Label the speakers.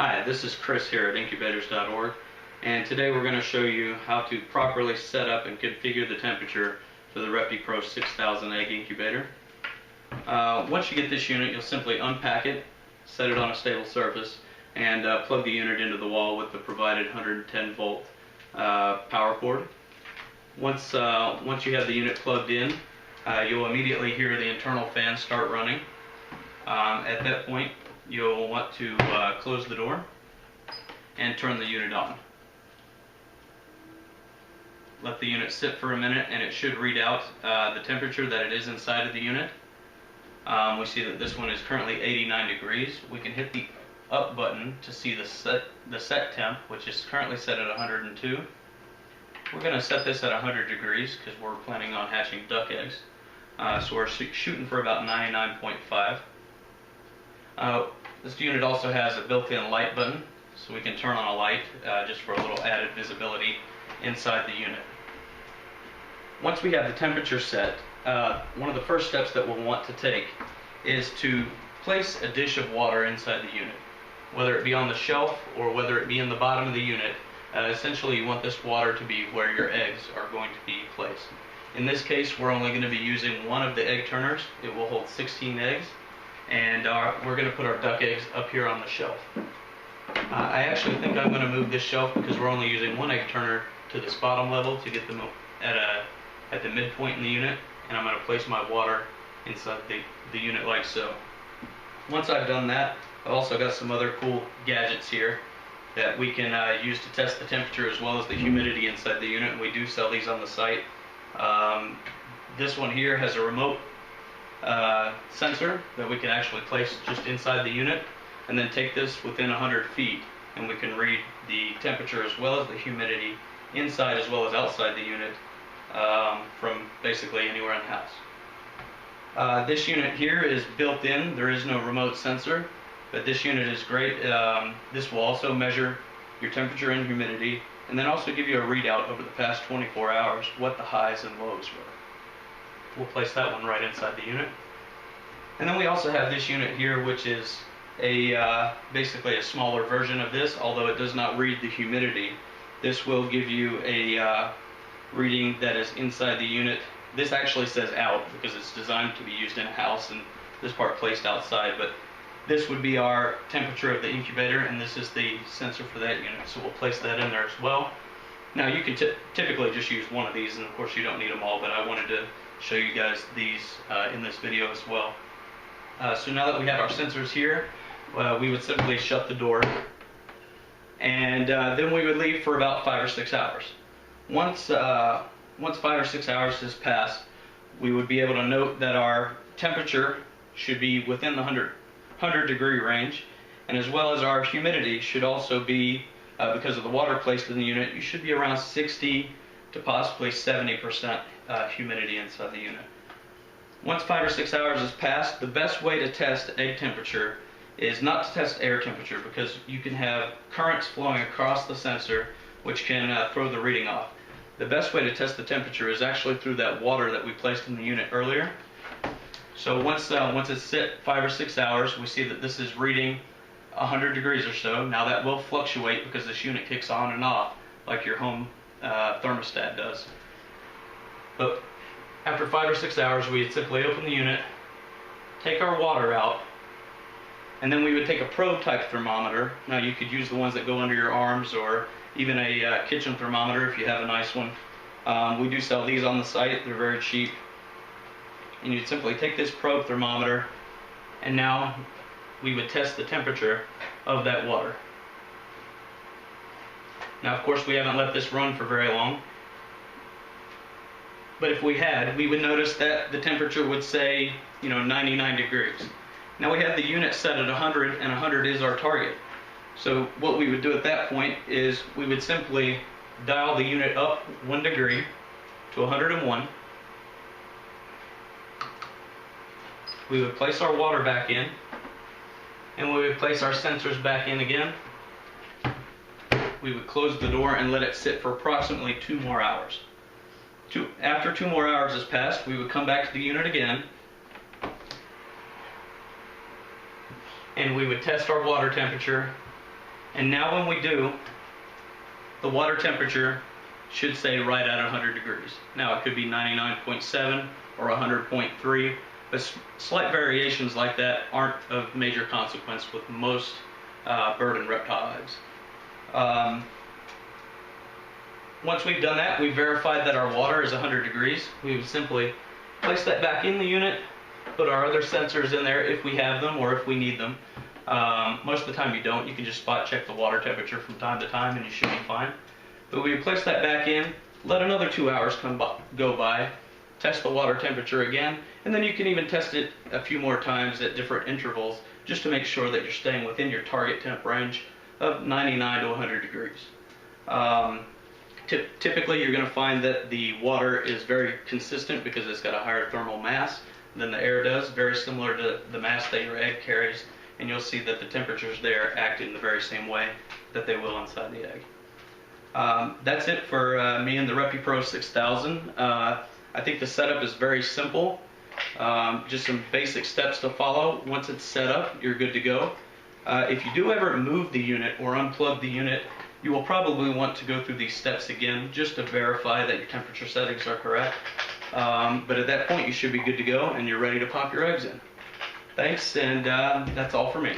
Speaker 1: Hi, this is Chris here at Incubators.org, and today we're going to show you how to properly set up and configure the temperature for the ReptiPro 6000 egg incubator. Once you get this unit, you'll simply unpack it, set it on a stable surface, and plug the unit into the wall with the provided 110 volt power cord. Once you have the unit plugged in, you'll immediately hear the internal fan start running. At that point, you'll want to close the door and turn the unit on. Let the unit sit for a minute and it should read out the temperature that it is inside of the unit. We see that this one is currently 89 degrees. We can hit the up button to see the set temp, which is currently set at 102. We're going to set this at 100 degrees because we're planning on hatching duck eggs. So we're shooting for about 99.5. This unit also has a built-in light button, so we can turn on a light just for a little added visibility inside the unit. Once we have the temperature set, one of the first steps that we'll want to take is to place a dish of water inside the unit. Whether it be on the shelf or whether it be in the bottom of the unit, essentially you want this water to be where your eggs are going to be placed. In this case, we're only going to be using one of the egg turners. It will hold 16 eggs. And we're going to put our duck eggs up here on the shelf. I actually think I'm going to move this shelf because we're only using one egg turner to this bottom level to get them at the midpoint in the unit, and I'm going to place my water inside the unit like so. Once I've done that, I've also got some other cool gadgets here that we can use to test the temperature as well as the humidity inside the unit. We do sell these on the site. This one here has a remote sensor that we can actually place just inside the unit, and then take this within 100 feet and we can read the temperature as well as the humidity inside as well as outside the unit from basically anywhere in the house. This unit here is built in. There is no remote sensor, but this unit is great. This will also measure your temperature and humidity, and then also give you a readout over the past 24 hours what the highs and lows were. We'll place that one right inside the unit. And then we also have this unit here, which is basically a smaller version of this, although it does not read the humidity. This will give you a reading that is inside the unit. This actually says out because it's designed to be used in a house and this part placed outside, but this would be our temperature of the incubator, and this is the sensor for that unit, so we'll place that in there as well. Now you can typically just use one of these, and of course you don't need them all, but I wanted to show you guys these in this video as well. So now that we have our sensors here, we would simply shut the door, and then we would leave for about 5 or 6 hours. Once 5 or 6 hours has passed, we would be able to note that our temperature should be within the 100 degree range, and as well as our humidity should also be, because of the water placed in the unit, you should be around 60 to possibly 70% humidity inside the unit. Once 5 or 6 hours has passed, the best way to test egg temperature is not to test air temperature, because you can have currents flowing across the sensor which can throw the reading off. The best way to test the temperature is actually through that water that we placed in the unit earlier. So once it's set 5 or 6 hours, we see that this is reading 100 degrees or so. Now that will fluctuate because this unit kicks on and off like your home thermostat does. But after 5 or 6 hours, we'd simply open the unit, take our water out, and then we would take a probe type thermometer. Now you could use the ones that go under your arms, or even a kitchen thermometer if you have a nice one. We do sell these on the site. They're very cheap. And you'd simply take this probe thermometer, and now we would test the temperature of that water. Now of course we haven't let this run for very long, but if we had, we would notice that the temperature would say, 99 degrees. Now we have the unit set at 100, and 100 is our target. So what we would do at that point is we would simply dial the unit up 1 degree to 101. We would place our water back in, and we would place our sensors back in again. We would close the door and let it sit for approximately 2 more hours. After 2 more hours has passed, we would come back to the unit again, and we would test our water temperature, And now when we do, the water temperature should stay right at 100 degrees. Now it could be 99.7 or 100.3, but slight variations like that aren't of major consequence with most bird and reptile eggs. Once we've done that, we've verified that our water is 100 degrees. We would simply place that back in the unit, put our other sensors in there if we have them or if we need them. Most of the time you don't. You can just spot check the water temperature from time to time and you should be fine. But we place that back in, let another 2 hours go by, test the water temperature again, and then you can even test it a few more times at different intervals just to make sure that you're staying within your target temp range of 99 to 100 degrees. Typically you're going to find that the water is very consistent because it's got a higher thermal mass than the air does, very similar to the mass that your egg carries, and you'll see that the temperatures there act in the very same way that they will inside the egg. That's it for me and the ReptiPro 6000. I think the setup is very simple, just some basic steps to follow. Once it's set up, you're good to go. If you do ever move the unit or unplug the unit, you will probably want to go through these steps again just to verify that your temperature settings are correct. But at that point you should be good to go and you're ready to pop your eggs in. Thanks, and that's all for me.